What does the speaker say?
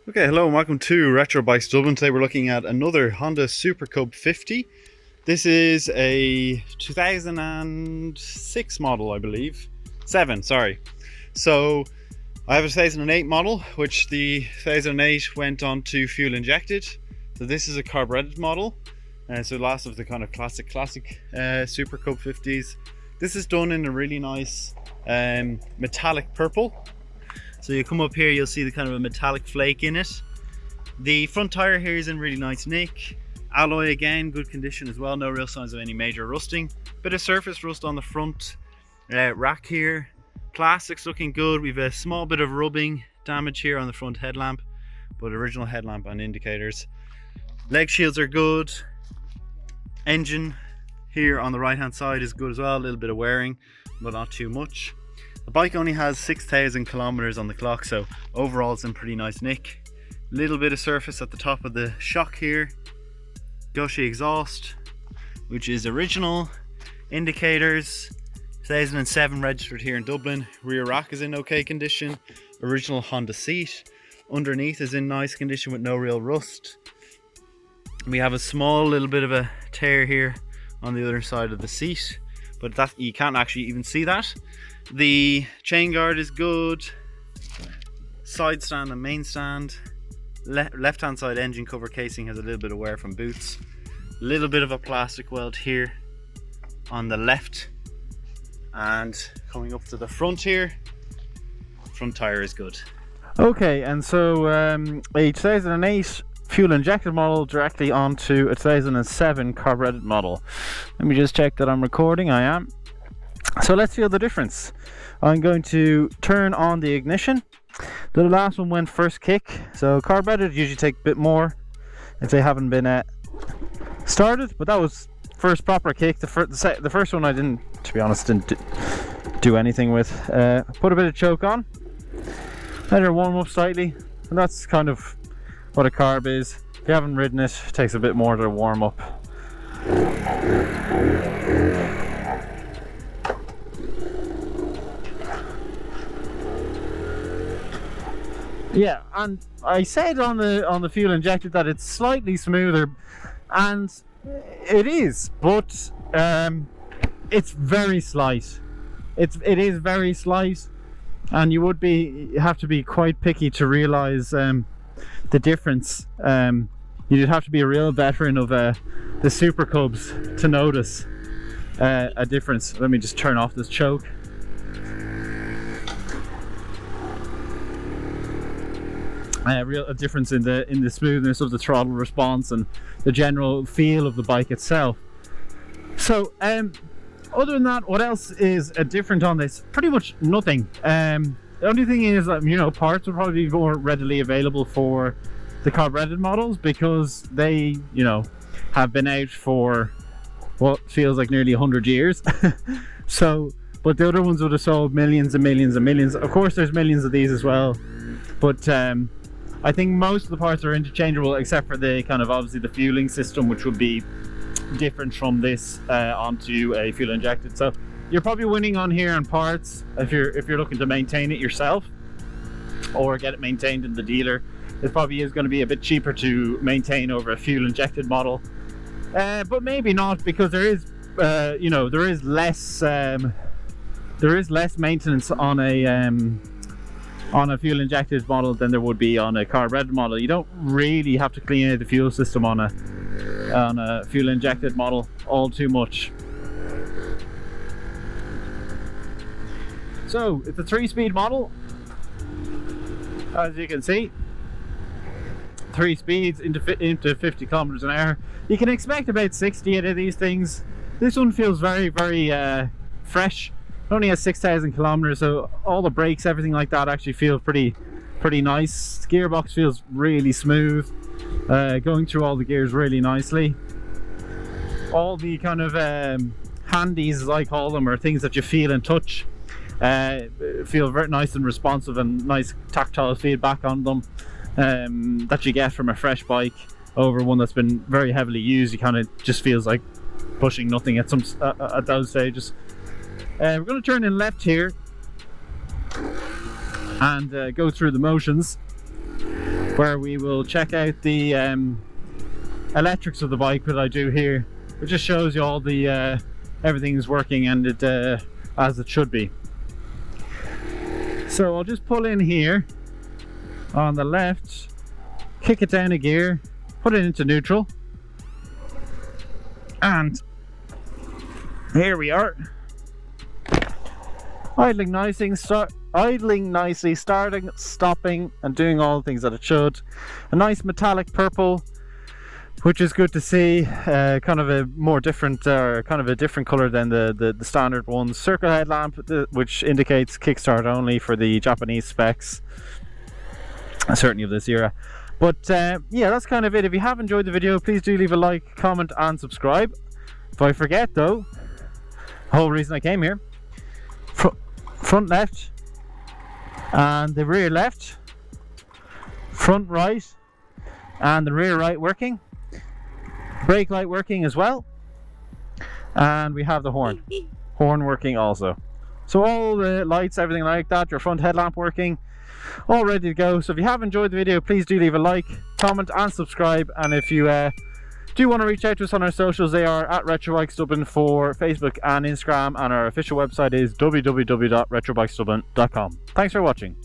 Okay, hello and welcome to Retro Bikes Dublin. Today we're looking at another Honda Super Cub 50. This is a 2006 model, I believe. 7, sorry. So I have a 2008 model, which the 2008 went on to fuel injected. So this is a carbureted model. So last of the kind of classic Super Cub 50s. This is done in a really nice metallic purple. So you come up here, you'll see the kind of a metallic flake in it. The front tire here is in really nice nick. Alloy again, good condition as well, no real signs of any major rusting. Bit of surface rust on the front rack here. Plastics looking good. We've a small bit of rubbing damage here on the front headlamp, but original headlamp and indicators. Leg shields are good. Engine here on the right hand side is good as well, a little bit of wearing, but not too much. The bike only has 6,000 kilometers on the clock, so overall it's in pretty nice nick. Little bit of surface at the top of the shock here. Gushy exhaust, which is original. Indicators, 2007 registered here in Dublin. Rear rack is in okay condition. Original Honda seat. Underneath is in nice condition with no real rust. We have a small little bit of a tear here on the other side of the seat, but that you can't actually even see that. The chain guard is good. Side stand and main stand. Left hand side engine cover casing has a little bit of wear from boots. Little bit of a plastic weld here on the left. And coming up to the front here, front tire is good. Okay, and so a 2008 fuel injected model directly onto a 2007 carbureted model. Let me just check that I'm recording. I am. So let's feel the difference. I'm going to turn on the ignition. The last one went first kick, so carbureted usually take a bit more if they haven't been started, but that was first proper kick. The first one I didn't, to be honest, didn't do anything with. Put a bit of choke on, let her warm up slightly, and that's kind of what a carb is. If you haven't ridden it, it takes a bit more to warm up. Yeah, and I said on the fuel injected that it's slightly smoother, and it is, but it's very slight. It is very slight, and you have to be quite picky to realise the difference. You'd have to be a real veteran of the Super Cubs to notice a difference. Let me just turn off this choke. A difference in the smoothness of the throttle response and the general feel of the bike itself. So other than that, what else is different on this? Pretty much nothing. The only thing is that parts will probably be more readily available for the carbureted models because they have been out for what feels like nearly 100 years. So, but the other ones would have sold millions and millions and millions. Of course there's millions of these as well, but I think most of the parts are interchangeable except for the kind of obviously the fueling system, which would be different from this onto a fuel injected. So you're probably winning on here on parts if you're looking to maintain it yourself or get it maintained in the dealer. It probably is going to be a bit cheaper to maintain over a fuel injected model, but maybe not, because there is less maintenance on a fuel injected model than there would be on a carbureted model. You don't really have to clean out the fuel system on a fuel injected model all too much. So it's a 3-speed model, as you can see. 3 speeds into 50 kilometers an hour. You can expect about 60 out of these things. This one feels very, very fresh. It only has 6,000 kilometers, so all the brakes, everything like that actually feel pretty nice. The gearbox feels really smooth, going through all the gears really nicely. All the kind of handies, as I call them, or things that you feel and touch, feel very nice and responsive, and nice tactile feedback on them that you get from a fresh bike over one that's been very heavily used. You kind of just feels like pushing nothing at those stages. We're going to turn in left here and go through the motions. where we will check out the electrics of the bike that I do here. It just shows you all the everything is working and it as it should be. So I'll just pull in here on the left, kick it down a gear, put it into neutral, and here we are. Idling nicely, starting, stopping, and doing all the things that it should. A nice metallic purple, which is good to see. Kind of a more different, kind of a different color than the standard ones. Circle headlamp, which indicates kickstart only for the Japanese specs, certainly of this era. But yeah, that's kind of it. If you have enjoyed the video, please do leave a like, comment, and subscribe. If I forget though, the whole reason I came here, front left and the rear left, front right and the rear right working, brake light working as well, and we have the horn working also. So all the lights, everything like that, your front headlamp working, all ready to go. So if you have enjoyed the video, please do leave a like, comment, and subscribe. And if you do want to reach out to us on our socials, they are at Retrobikes Dublin for Facebook and Instagram, and our official website is www.retrobikesdublin.com. Thanks for watching.